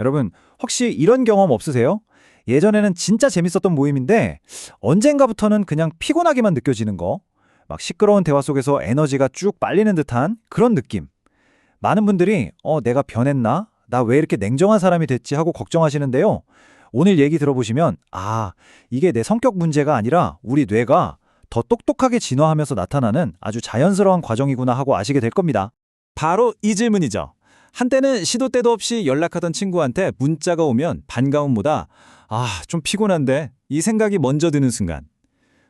여러분, 혹시 이런 경험 없으세요? 예전에는 진짜 재밌었던 모임인데 언젠가부터는 그냥 피곤하게만 느껴지는 거. 막 시끄러운 대화 속에서 에너지가 쭉 빨리는 듯한 그런 느낌. 많은 분들이 내가 변했나? 나 왜 이렇게 냉정한 사람이 됐지? 하고 걱정하시는데요. 오늘 얘기 들어보시면 이게 내 성격 문제가 아니라 우리 뇌가 더 똑똑하게 진화하면서 나타나는 아주 자연스러운 과정이구나 하고 아시게 될 겁니다. 바로 이 질문이죠. 한때는 시도 때도 없이 연락하던 친구한테 문자가 오면 반가움보다 좀 피곤한데 이 생각이 먼저 드는 순간.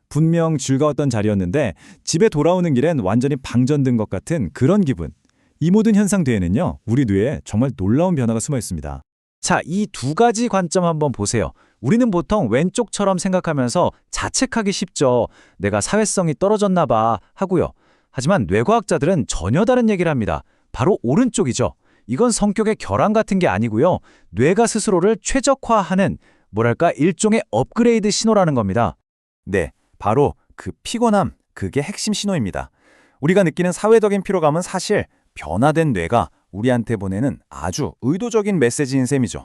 분명 즐거웠던 자리였는데 집에 돌아오는 길엔 완전히 방전된 것 같은 그런 기분. 이 모든 현상 뒤에는요, 우리 뇌에 정말 놀라운 변화가 숨어 있습니다. 자, 이 두 가지 관점 한번 보세요. 우리는 보통 왼쪽처럼 생각하면서 자책하기 쉽죠. 내가 사회성이 떨어졌나 봐 하고요. 하지만 뇌과학자들은 전혀 다른 얘기를 합니다. 바로 오른쪽이죠. 이건 성격의 결함 같은 게 아니고요. 뇌가 스스로를 최적화하는 일종의 업그레이드 신호라는 겁니다. 네, 바로 그 피곤함, 그게 핵심 신호입니다. 우리가 느끼는 사회적인 피로감은 사실 변화된 뇌가 우리한테 보내는 아주 의도적인 메시지인 셈이죠.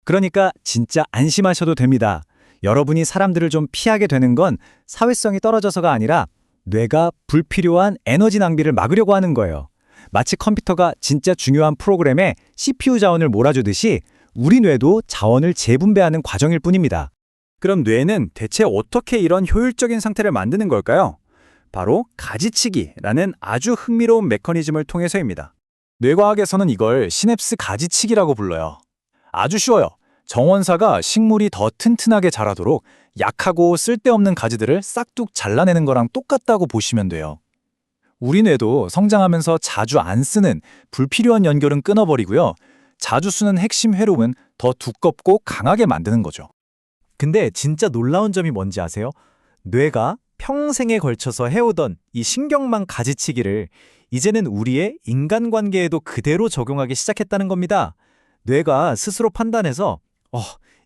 그러니까 진짜 안심하셔도 됩니다. 여러분이 사람들을 좀 피하게 되는 건 사회성이 떨어져서가 아니라 뇌가 불필요한 에너지 낭비를 막으려고 하는 거예요. 마치 컴퓨터가 진짜 중요한 프로그램에 CPU 자원을 몰아주듯이 우리 뇌도 자원을 재분배하는 과정일 뿐입니다. 그럼 뇌는 대체 어떻게 이런 효율적인 상태를 만드는 걸까요? 바로 가지치기라는 아주 흥미로운 메커니즘을 통해서입니다. 뇌과학에서는 이걸 시냅스 가지치기라고 불러요. 아주 쉬워요. 정원사가 식물이 더 튼튼하게 자라도록 약하고 쓸데없는 가지들을 싹둑 잘라내는 거랑 똑같다고 보시면 돼요. 우리 뇌도 성장하면서 자주 안 쓰는 불필요한 연결은 끊어버리고요. 자주 쓰는 핵심 회로는 더 두껍고 강하게 만드는 거죠. 근데 진짜 놀라운 점이 뭔지 아세요? 뇌가 평생에 걸쳐서 해오던 이 신경망 가지치기를 이제는 우리의 인간관계에도 그대로 적용하기 시작했다는 겁니다. 뇌가 스스로 판단해서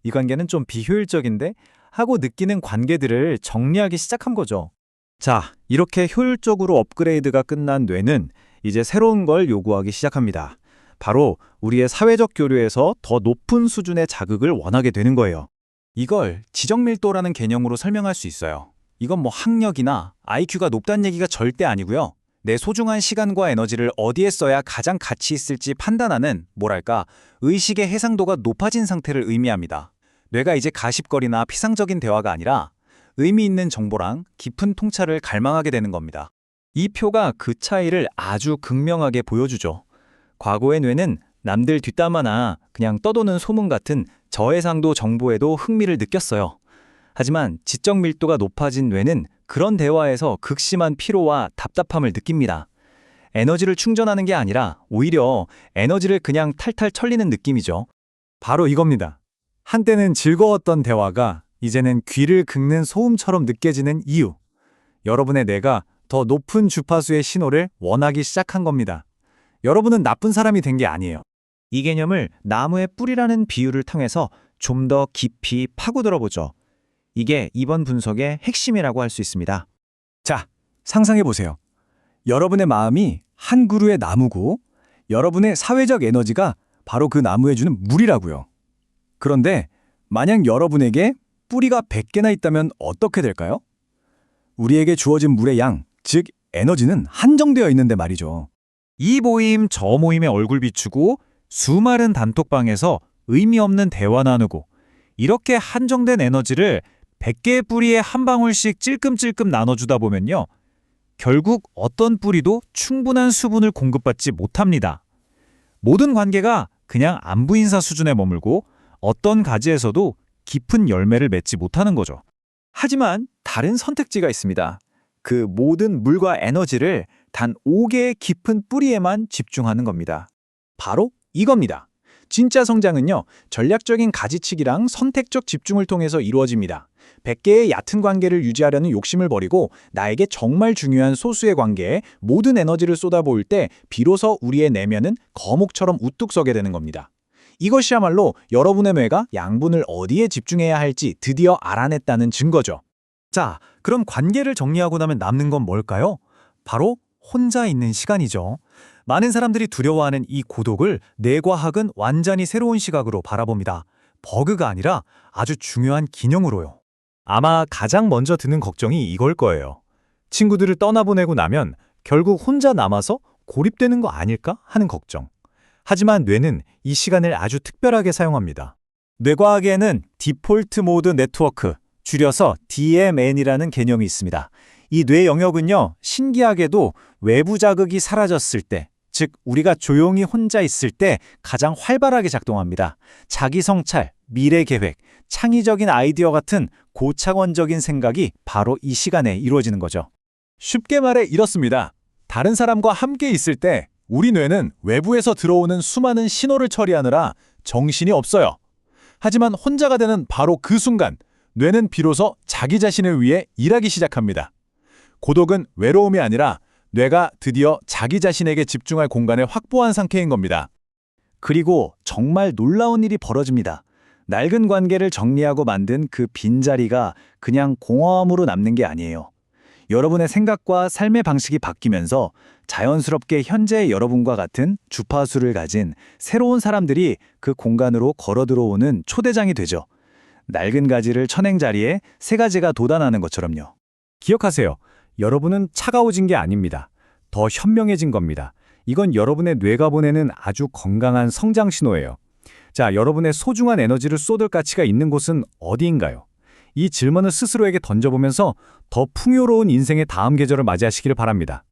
이 관계는 좀 비효율적인데? 하고 느끼는 관계들을 정리하기 시작한 거죠. 자, 이렇게 효율적으로 업그레이드가 끝난 뇌는 이제 새로운 걸 요구하기 시작합니다. 바로 우리의 사회적 교류에서 더 높은 수준의 자극을 원하게 되는 거예요. 이걸 지적밀도라는 개념으로 설명할 수 있어요. 이건 학력이나 IQ가 높다는 얘기가 절대 아니고요. 내 소중한 시간과 에너지를 어디에 써야 가장 가치 있을지 판단하는 의식의 해상도가 높아진 상태를 의미합니다. 뇌가 이제 가십거리나 피상적인 대화가 아니라 의미 있는 정보랑 깊은 통찰을 갈망하게 되는 겁니다. 이 표가 그 차이를 아주 극명하게 보여주죠. 과거의 뇌는 남들 뒷담화나 그냥 떠도는 소문 같은 저해상도 정보에도 흥미를 느꼈어요. 하지만 지적 밀도가 높아진 뇌는 그런 대화에서 극심한 피로와 답답함을 느낍니다. 에너지를 충전하는 게 아니라 오히려 에너지를 그냥 탈탈 털리는 느낌이죠. 바로 이겁니다. 한때는 즐거웠던 대화가 이제는 귀를 긁는 소음처럼 느껴지는 이유. 여러분의 뇌가 더 높은 주파수의 신호를 원하기 시작한 겁니다. 여러분은 나쁜 사람이 된 게 아니에요. 이 개념을 나무의 뿌리라는 비유를 통해서 좀 더 깊이 파고들어 보죠. 이게 이번 분석의 핵심이라고 할 수 있습니다. 자, 상상해보세요. 여러분의 마음이 한 그루의 나무고 여러분의 사회적 에너지가 바로 그 나무에 주는 물이라고요. 그런데 만약 여러분에게 뿌리가 100개나 있다면 어떻게 될까요? 우리에게 주어진 물의 양, 즉 에너지는 한정되어 있는데 말이죠. 이 모임 저 모임에 얼굴 비추고 수많은 단톡방에서 의미 없는 대화 나누고 이렇게 한정된 에너지를 100개의 뿌리에 한 방울씩 찔끔찔끔 나눠주다 보면요. 결국 어떤 뿌리도 충분한 수분을 공급받지 못합니다. 모든 관계가 그냥 안부 인사 수준에 머물고 어떤 가지에서도 깊은 열매를 맺지 못하는 거죠. 하지만 다른 선택지가 있습니다. 그 모든 물과 에너지를 단 5개의 깊은 뿌리에만 집중하는 겁니다. 바로 이겁니다. 진짜 성장은요, 전략적인 가지치기랑 선택적 집중을 통해서 이루어집니다. 100개의 얕은 관계를 유지하려는 욕심을 버리고 나에게 정말 중요한 소수의 관계에 모든 에너지를 쏟아부을 때 비로소 우리의 내면은 거목처럼 우뚝 서게 되는 겁니다. 이것이야말로 여러분의 뇌가 양분을 어디에 집중해야 할지 드디어 알아냈다는 증거죠. 자, 그럼 관계를 정리하고 나면 남는 건 뭘까요? 바로 혼자 있는 시간이죠. 많은 사람들이 두려워하는 이 고독을 뇌과학은 완전히 새로운 시각으로 바라봅니다. 버그가 아니라 아주 중요한 기능으로요. 아마 가장 먼저 드는 걱정이 이걸 거예요. 친구들을 떠나보내고 나면 결국 혼자 남아서 고립되는 거 아닐까 하는 걱정. 하지만 뇌는 이 시간을 아주 특별하게 사용합니다. 뇌과학에는 디폴트 모드 네트워크, 줄여서 DMN이라는 개념이 있습니다. 이 뇌 영역은요, 신기하게도 외부 자극이 사라졌을 때, 즉 우리가 조용히 혼자 있을 때 가장 활발하게 작동합니다. 자기 성찰, 미래 계획, 창의적인 아이디어 같은 고차원적인 생각이 바로 이 시간에 이루어지는 거죠. 쉽게 말해 이렇습니다. 다른 사람과 함께 있을 때 우리 뇌는 외부에서 들어오는 수많은 신호를 처리하느라 정신이 없어요. 하지만 혼자가 되는 바로 그 순간, 뇌는 비로소 자기 자신을 위해 일하기 시작합니다. 고독은 외로움이 아니라 뇌가 드디어 자기 자신에게 집중할 공간을 확보한 상태인 겁니다. 그리고 정말 놀라운 일이 벌어집니다. 낡은 관계를 정리하고 만든 그 빈자리가 그냥 공허함으로 남는 게 아니에요. 여러분의 생각과 삶의 방식이 바뀌면서 자연스럽게 현재의 여러분과 같은 주파수를 가진 새로운 사람들이 그 공간으로 걸어 들어오는 초대장이 되죠. 낡은 가지를 쳐낸 자리에 새 가지가 돋아나는 것처럼요. 기억하세요. 여러분은 차가워진 게 아닙니다. 더 현명해진 겁니다. 이건 여러분의 뇌가 보내는 아주 건강한 성장 신호예요. 자, 여러분의 소중한 에너지를 쏟을 가치가 있는 곳은 어디인가요? 이 질문을 스스로에게 던져보면서 더 풍요로운 인생의 다음 계절을 맞이하시기를 바랍니다.